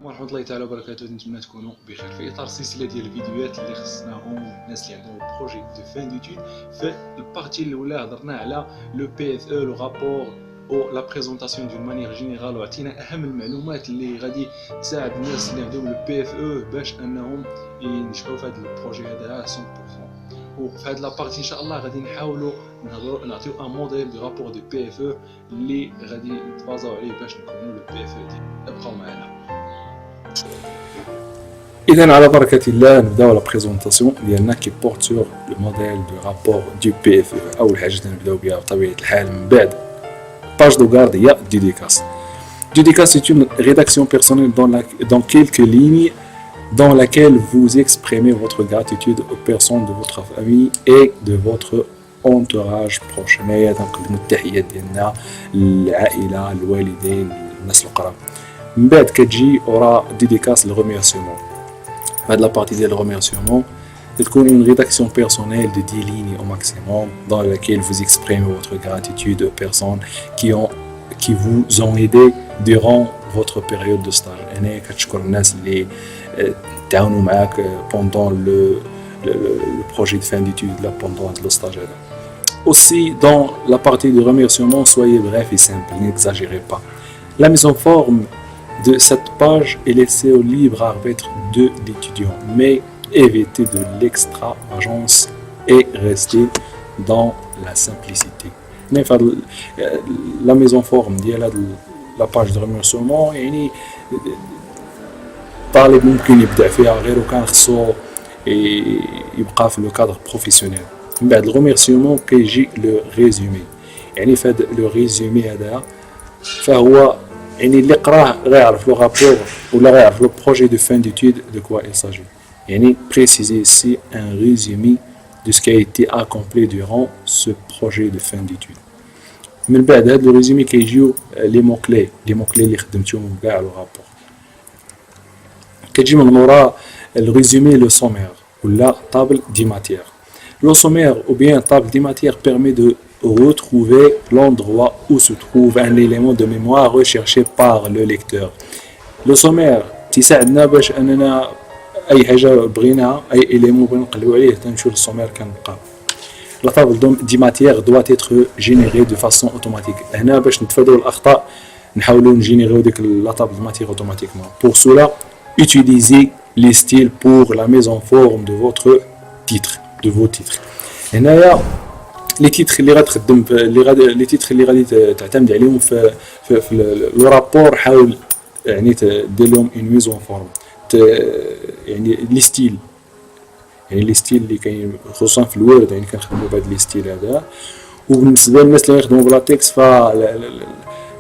ورحمة الله تعالى وبركاته. نتمنى تكونوا بخير في اطار سلسله ديال الفيديوهات اللي خصناهم الناس اللي عندهم بروجي دو فان ديتود. في البارتي الاولى هضرنا على لو بي اف او، لو رابور او لا بريزونطاسيون دون مانيير جينيرال، وعطينا اهم المعلومات اللي غادي تساعد الناس اللي عندهم لو بي اف او باش انهم ينجحوا في هذا البروجي هذا 100%. وفي هذه لابارتي ان شاء الله غادي نحاولوا نعطيو ان موديل دو رابور دو بي اف او اللي غادي نتبازاو عليه باش نكونوا لو بي اف او ديالنا. ابقاو معنا. إذا على بركة الله نبداو لا بريزونطاسيون ديالنا كي بورت سور لو موديل دو رابور دو بي اف او. أول حاجة نبداو بها بطبيعة الحال من بعد باج دو غارد هي ديديكاس. Dédicace c'est une rédaction personnelle dans quelques lignes dans laquelle vous exprimez votre gratitude aux personnes de votre famille et de votre entourage proche. هنايا تنقدموا التحيات ديالنا للعائلة، الوالدين، الناس القراب. من بعد كتجي ورا ديديكاس لو ريميرسيومون. هاد لا بارتي ديال لو ريميرسيومون تكون une rédaction personnelle de 10 lignes au maximum dans laquelle vous exprimez votre gratitude aux personnes qui vous ont aidé durant votre période de stage. هنا كتشكر الناس اللي تعاونوا معاك pendant le projet de fin d'études là, pendant le stage là. Aussi dans la partie de remerciement, soyez bref et simple, n'exagérez pas. La mise en forme de cette page est laissée au libre arbitre de l'étudiant, mais évitez de l'extravagance et restez dans la simplicité. La mise en forme de la page de remerciement يعني طالب ممكن يبدع فيها غير وكان خصو يبقى في لو كادر بروفيسيونيل. من بعد الريميرسيومون كيجي لو ريزومي. يعني في هذا لو ريزومي هذا فهو يعني اللي قراه غيعرف لو رابور ولا غيعرف لو بروجي دو فان ديتود دو كوا il s'agit. يعني préciser ici un résumé de ce qui a été accompli durant ce projet de fin d'études. من بعد هذا لو ريزومي كيجيو لي مو كلي اللي خدمتيهم كاع لو رابور. كتجي من مورا الريزومي لو سومير ولا table des matières. Le sommaire ou bien table des matières permet de retrouver l'endroit où se trouve un élément de mémoire recherché par le lecteur. Le sommaire تساعدنا باش اننا اي حاجه بغيناها، اي élément بغينا نقلبوا عليه تنمشيو للسومير كنلقاو. La table des matières doit être générée de façon automatique. هنا باش نتفاداو الاخطاء نحاولوا نجينيريو ديك لا table des matières automatiquement. Pour cela, utilisez les styles pour la mise en forme de votre titre, de vos titres. هنايا لي تيتر اللي غتخدم لي تيتر اللي غادي تعتمد عليهم في لو رابور، حاول يعني دير لهم اون ميز اون فورم. يعني لي ستيل، يعني لي ستيل اللي كاين خصوصا في الوورد، يعني كنخدموا بهاد لي ستيل هذا. وبالنسبه للناس اللي يخدموا بلاتكس ف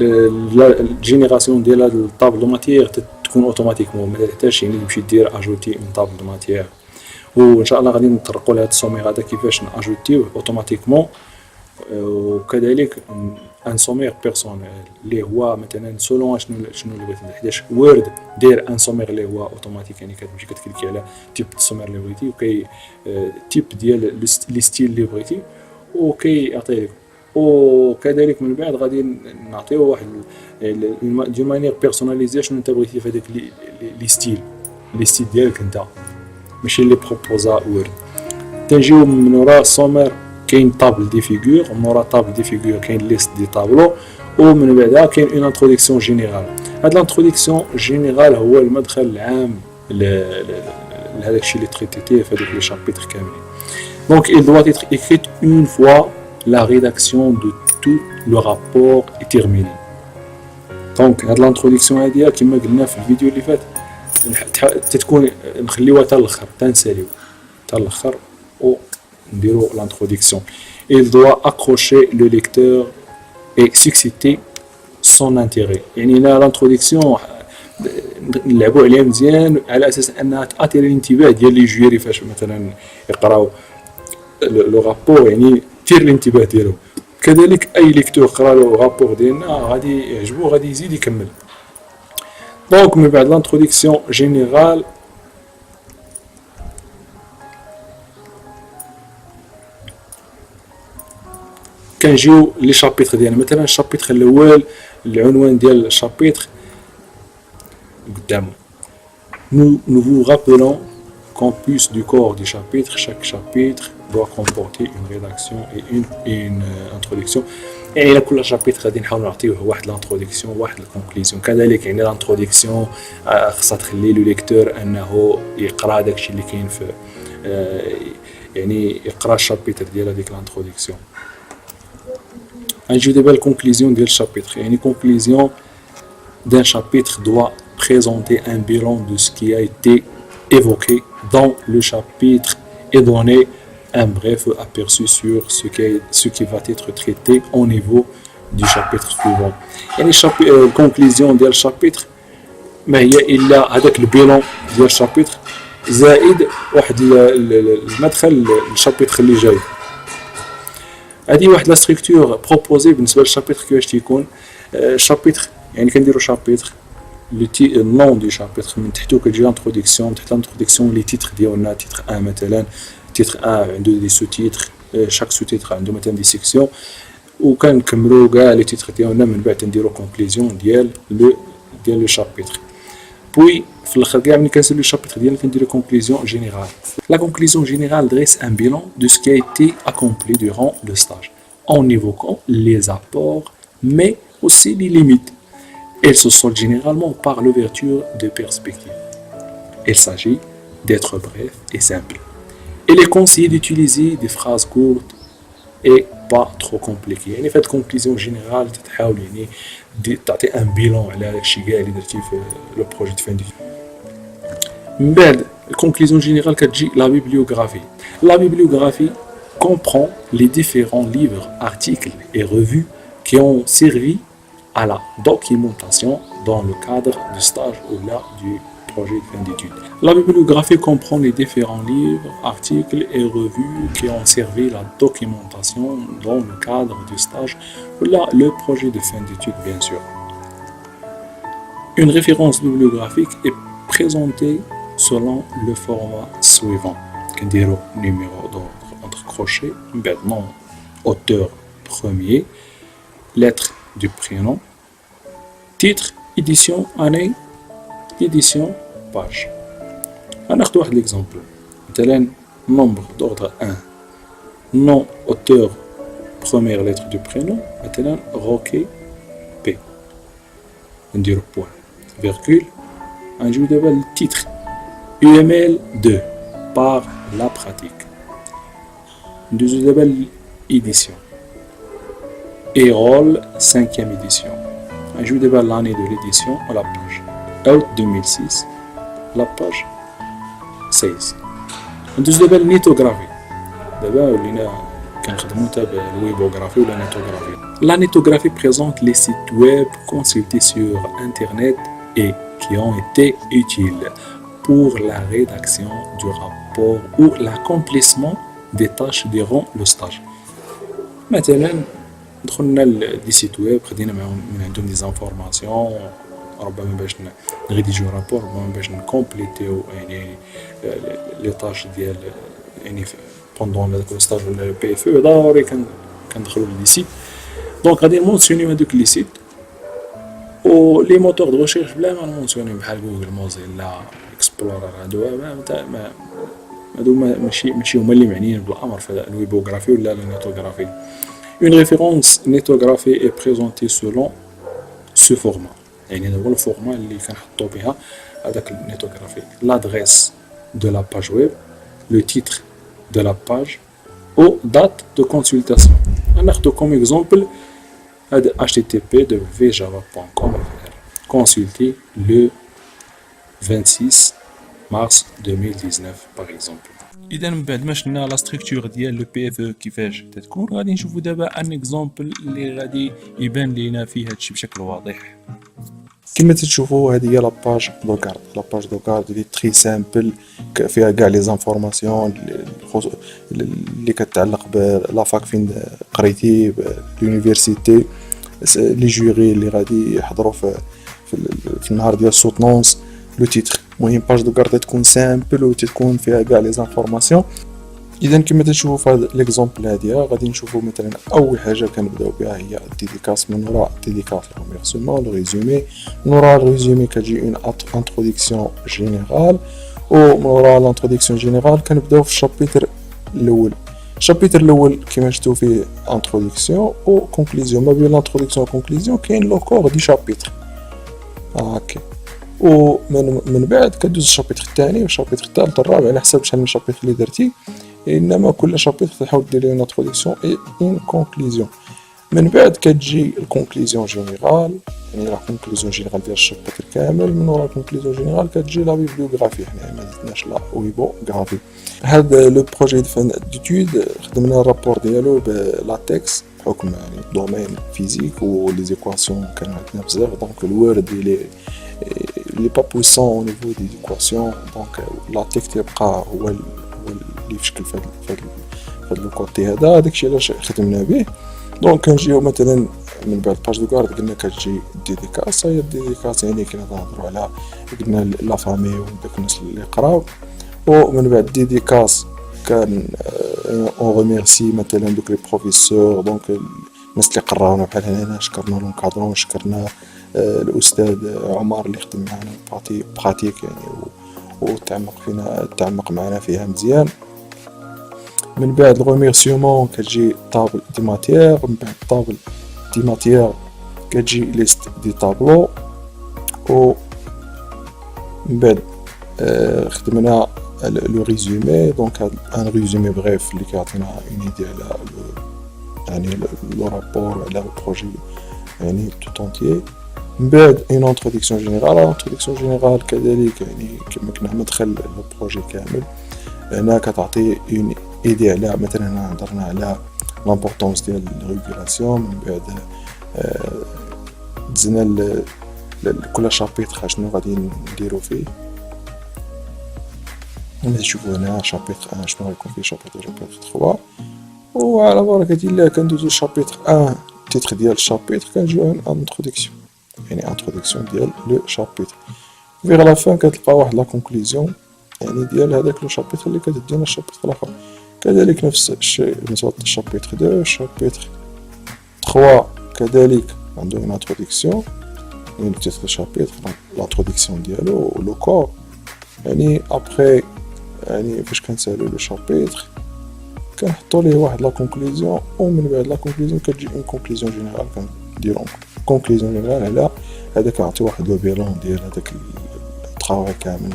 الجينيراسيون ديال هاد الطابل دو ماتيير تكون اوتوماتيكمون، ما تحتاجش يعني تمشي دير اجوتي اون طابل دو ماتيير. وان شاء الله غادي نطرقوا لهاد السومير هذا كيفاش ناجوتيوه اوتوماتيكمون. وكذلك ان سومير بيرسونيل اللي هو مثلا سولون شنو اللي بغيتي، حيتاش وورد داير ان سومير اللي هو اوتوماتيك، يعني كتمشي كتكليكي على تيب السومير اللي بغيتي وكي تيب ديال لي ستيل اللي بغيتي وكيعطيك. وكذلك من بعد غادي نعطيو واحد دو مانيير بيرسوناليزي شنو انت بغيتي في هذاك لي ستيل ديالك انت، ماشي اللي بروبوزا وورد. تنجيو من وراء السومير كاين طابل دي فيغور، من وراء طابل دي فيغور كاين ليست دي طابلو، ومن بعدها كاين اون انتروداكسيون جينيرال. هاد الانتروداكسيون جينيرال هو المدخل العام لهذاك الشيء اللي تريتيتيه في هذوك لي شابيتر كاملين. دونك il doit être écrit une fois la rédaction de tout le rapport est terminée. دونك هاد الانتروداكسيون هادي كما قلنا في الفيديو اللي فات تتكون نخليوها حتى الاخر، تنساليو حتى الاخر ونديرو l'introduction. Il doit accrocher le lecteur et susciter son intérêt. يعني هنا l'introduction نلعبوا عليها مزيان على اساس انها تاثير الانتباه ديال لي جويري فاش مثلا يقراو لو رابور، يعني تثير الانتباه ديالو. كذلك اي ليكتور قرا لو رابور ديالنا غادي يعجبو غادي يزيد يكمل. دونك من بعد l'introduction générale كنجيو لي شابيتر ديالنا. مثلا الشابيتر الاول العنوان ديال الشابيتر قدامه Nous vous rappelons qu'en plus du corps du chapitre, chaque chapitre doit comporter une rédaction et une introduction. يعني إلى كل شابيتر غادي نحاول نعطيوه واحد لانتروداكسيون واحد الكونكليزيون. كذلك يعني لانتروداكسيون خاصها تخلي لو ليكتور انه يقرا داكشي اللي كاين في يعني يقرا الشابيتر ديال هذيك لانتروداكسيون. نجيو دابا الكونكليزيون ديال الشابيتر. يعني كونكليزيون d'un chapitre doit présenter un bilan de ce qui a été évoqué dans le chapitre et donner un bref aperçu sur ce qui va être traité au niveau du chapitre suivant. يعني conclusion ديال الشابيتر ما هي إلا هذاك البيلون ديال الشابيتر زائد واحد المدخل للشابيتر اللي جاي. هذه واحد لا ستركتور بروبوزي بالنسبه للشابيتر كيفاش تيكون. الشابيتر يعني كنديرو شابيتر لو نون دو شابيتر من تحتو كتجي لانتروداكسيون. تحت لانتروداكسيون لي تيتر ديالنا تيتر 1 مثلا. تيتر 1 عنده دي سو تيتر، شاك سو تيتر عنده مثلا دي سيكسيون، وكنكملوا كاع لي تيتر ديالنا من بعد نديرو كونكليزيون ديال لو شابيتر. بوي في الاخر كاع ملي كنساليو الشابيتر ديالنا كنديرو كونكليزيون جينيرال. لا كونكليزيون جينيرال dresse un bilan de ce qui a été accompli durant le stage en évoquant les apports mais aussi les limites. Elle se solde généralement par l'ouverture de perspectives. Il s'agit d'être bref et simple. Il est conseillé d'utiliser des phrases courtes et pas trop compliquées. يعني فهاد conclusion générale تتحاول يعني تعطي un bilan على داكشي كاع اللي درتي في لو بروجي دو فان دو. من بعد conclusion générale كتجي la bibliographie. La bibliographie comprend les différents livres, articles et revues qui ont servi à la documentation dans le cadre du stage ou là du projet de fin d'études. La bibliographie comprend les différents livres, articles et revues qui ont servi à la documentation dans le cadre du stage ou là le projet de fin d'études bien sûr. Une référence bibliographique est présentée selon le format suivant. كنديرو numéro d'ordre entre crochets, nom, auteur premier, lettre du prénom, titre, édition, année, édition, page. ناخذ واحد l'exemple. مثلا nombre d'ordre 1, nom, auteur, première lettre du prénom, مثلا Roquet P. نديرو point, virgule, نجيو دابا التيتر UML 2 par la pratique. ندوزو دابا l'édition EOL 5e édition. نجيو دابا l'année de l'édition à la page août 2006 la page 16. ندوزو دابا النيتوغرافي. دابا ولينا كنخدمو حتى بالويبوغرافي ولا نيتوغرافي. La nétographie présente les sites web consultés sur internet et qui ont été utiles pour la rédaction du rapport ou l'accomplissement des tâches durant le stage. مثلا دخلنا لدي سيت ويب خدينا معهم من عندهم دي زانفورماسيون ربما باش نريديجيو رابور ربما باش نكومبليتيو يعني لي طاش ديال يعني بوندون هذاك الستاج ولا البي اف او ضروري كندخلوا لدي سيت. دونك غادي نمونسيونيو هذوك لي سيت و لي موتور دو ريشيرش بلا ما نمونسيونيو بحال جوجل موزيلا اكسبلورر هادو ماشي هما اللي معنيين بالامر في الويبوغرافي ولا النيتوغرافي. Une référence nétographie est présentée selon ce format. يعني هذا هو الفورما اللي كنحطو بها هذاك النيتوغرافي. L'adresse de la page web, le titre de la page ou date de consultation. ناخذ comme exemple هذا http://java.com consulté le 26 mars 2019 par exemple. اذا من بعد ما شفنا لا ستركتور ديال لو بي اف او كيفاش تتكون غادي نشوفوا دابا ان اكزامبل اللي غادي يبان لينا فيه هادشي بشكل واضح. كما تشوفوا هذه هي لاباج دوكارد. لاباج دوكارد دي تري سامبل فيها كاع لي زانفورماسيون اللي كتعلق بلا فاك فين قريتي بالونيفرسيتي لي جوري اللي غادي يحضروا في النهار ديال السوتونس لو تيتر. المهم باج دوكارد تكون سامبل و تكون فيها كاع لي زانفورماسيون اذا كما تشوفوا في هذا ليكزومبل هادية غادي نشوفوا مثلا اول حاجه كنبداو بها هي الديديكاس. من وراء الديديكاس الريميرسيمون لو ريزومي. من وراء الريزومي كتجي اون انتروداكسيون جينيرال، ومن وراء الانتروداكسيون جينيرال كنبداو في الشابيتر الاول. الشابيتر الاول كما شفتوا فيه انتروداكسيون و كونكلوزيون. ما بين الانتروداكسيون و كونكلوزيون كاين لو كور دي شابيتر هاكا. ومن بعد كدوز الشابيتر الثاني والشابيتر الثالث والرابع على حسب شحال من شابيتر اللي درتي. انما كل شابيتر تحاول دير ليه انتروداكسيون اي اون كونكلوزيون. من بعد كتجي الكونكلوزيون جينيرال، يعني لا كونكلوزيون جينيرال ديال الشابيتر كامل. من ورا الكونكلوزيون جينيرال كتجي لا بيبليوغرافي، حنا ما درناش لا بيبليوغرافي. هذا لو بروجي دو فان ديتود خدمنا الرابور ديالو بلاتكس بحكم يعني دومين فيزيك و لي زيكواسيون كانوا عندنا بزاف، دونك الوورد لي با بويسون او نيفو دي زيكواسيون، دونك لاتكس تيبقى هو اللي في شكل في هاد لو كوتي هذا. داكشي علاش خدمنا به. دونك كنجيو مثلا من بعد باج دو كارد قلنا كتجي الديديكاس. هي الديديكاس يعني كنهضروا على قلنا لا فامي وداك الناس اللي قراو. ومن بعد الديديكاس كان اون ريميرسي مثلا دوك لي بروفيسور، دونك الناس اللي قراونا بحال هنا شكرنا لونكادرون، شكرنا الاستاذ عمر اللي خدم معنا براتيك يعني تعمق معنا فيها مزيان. من بعد الريميرسيومون كتجي طابل دي ماتيير. من بعد طابل دي ماتيير كتجي ليست دي طابلو. و من بعد خدمنا لو ريزومي. دونك هاد ان ريزومي بغيف اللي كيعطينا اون ايدي على يعني لو رابور على البروجي يعني تو اونتيي. من بعد اون انتروداكسيون جينيرال. انتروداكسيون جينيرال كذلك يعني كما كنا مدخل البروجي كامل. هنا كتعطي اون ايدي على مثلا هنا هضرنا على لامبورطونس ديال الريغولاسيون. من بعد دزنا كل شابيتر شنو غادي نديرو فيه. غادي تشوفوا هنا شابيتر 1 شنو غيكون فيه، شابيتر 3. وعلى بركة الله كندوزو شابيتر 1 التيتر ديال الشابيتر كنجيو انتروداكسيون، يعني انتروداكسيون ديال لو شابيتر. فيغ لا فان كتلقى واحد لا كونكلوزيون يعني ديال هذاك لو شابيتر اللي كتدينا الشابيتر الاخر. كذلك نفس الشيء بالنسبه للشابيتر 2. الشابيتر 3 كذلك عنده اون انتروداكسيون، يعني تيتر الشابيتر لانتروداكسيون ديالو لو كور. يعني ابخي يعني فاش كنسالو لو شابيتر كنحطو ليه واحد لا كونكلوزيون، ومن بعد لا كونكلوزيون كتجي اون كونكلوزيون جينيرال. كنديرو كونكلوزيون جينيرال على هذا كيعطي واحد لو بيلون ديال هذاك الطراوي كامل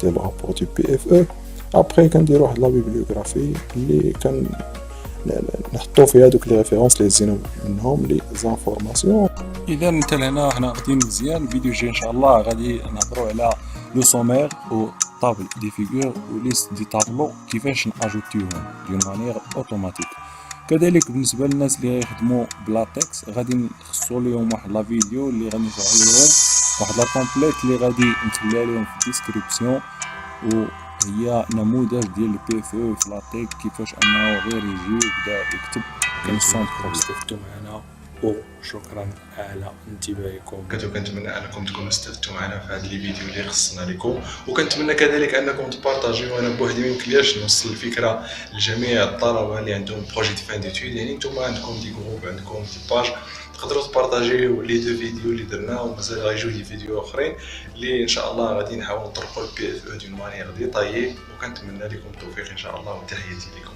ديال رابور دو بي اف او. ابخي كنديرو واحد لا بيبليوغرافي اللي كان نحطو فيها دوك لي ريفيرونس اللي هزينا منهم لي زانفورماسيون. اذا انت لهنا حنا غاديين مزيان. الفيديو الجاي ان شاء الله غادي نهضروا على لو سومير و طابل دي فيغور و ليست دي طابلو كيفاش ناجوتيوهم دون مانيير اوتوماتيك. كذلك بالنسبه للناس اللي يخدموا بلاتكس غادي نخصو ليهم واحد لا فيديو اللي غادي نشرح لهم واحد لا كومبليت اللي غادي نخليها لهم في الديسكريبسيون، وهي نموذج ديال البي اف او في لاتيك كيفاش انه غير يجي ويبدا يكتب كنسونط استفدتوا معنا. وشكرا على انتباهكم. كنتمنى انكم تكونوا استفدتوا معنا في هذا الفيديو اللي خصنا لكم، وكنتمنى كذلك انكم تبارطاجيو. انا بوحدي ما يمكنليش نوصل الفكره لجميع الطلبه اللي عندهم بروجي دو فان ديتود. يعني نتوما عندكم دي جروب، عندكم دي باج، تقدروا تبارطاجيو لي دو فيديو اللي درنا، ومازال غيجيو دي فيديو اخرين اللي ان شاء الله غادي نحاولوا نطرقوا البي اف او دون مانيير ديتايي. وكنتمنى لكم التوفيق ان شاء الله، وتحياتي لكم.